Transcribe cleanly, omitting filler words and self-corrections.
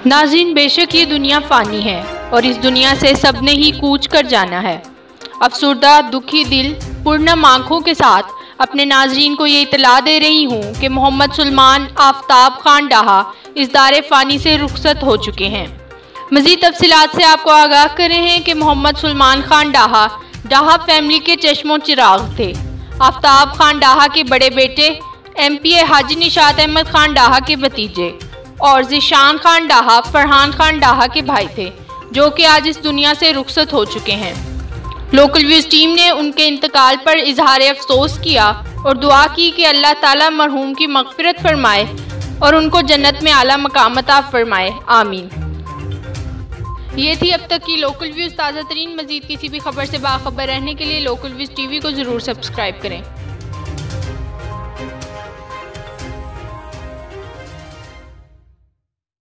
नाज़रीन, बेशक ये दुनिया फ़ानी है और इस दुनिया से सबने ही कूच कर जाना है। अफसुर्दा, दुखी दिल, पुरनम आँखों के साथ अपने नाज़रीन को ये इतला दे रही हूँ कि मोहम्मद सुलेमान आफ्ताब खान डाहा इस दारे फ़ानी से रुखसत हो चुके हैं। मज़ीद तफ़सीलात से आपको आगाह कर रहे हैं कि मोहम्मद सुलेमान खान डाहा फैमिली के चश्मो चिराग थे। आफ्ताब खान डाहा के बड़े बेटे MPA हाजी निशात अहमद खान डाहा के भतीजे और ज़ीशान खान डाहा फरहान खान डाहा के भाई थे, जो कि आज इस दुनिया से रुखसत हो चुके हैं। लोकल व्यूज़ टीम ने उनके इंतकाल पर इजहार अफसोस किया और दुआ की कि अल्लाह ताला मरहूम की मग़फ़िरत फरमाए और उनको जन्नत में आला मकाम अता फरमाए, आमीन। ये थी अब तक की लोकल व्यूज़ ताज़ा तरीन। मज़ीद किसी भी खबर से बाखबर रहने के लिए लोकल व्यूज़ TV को ज़रूर सब्सक्राइब करें।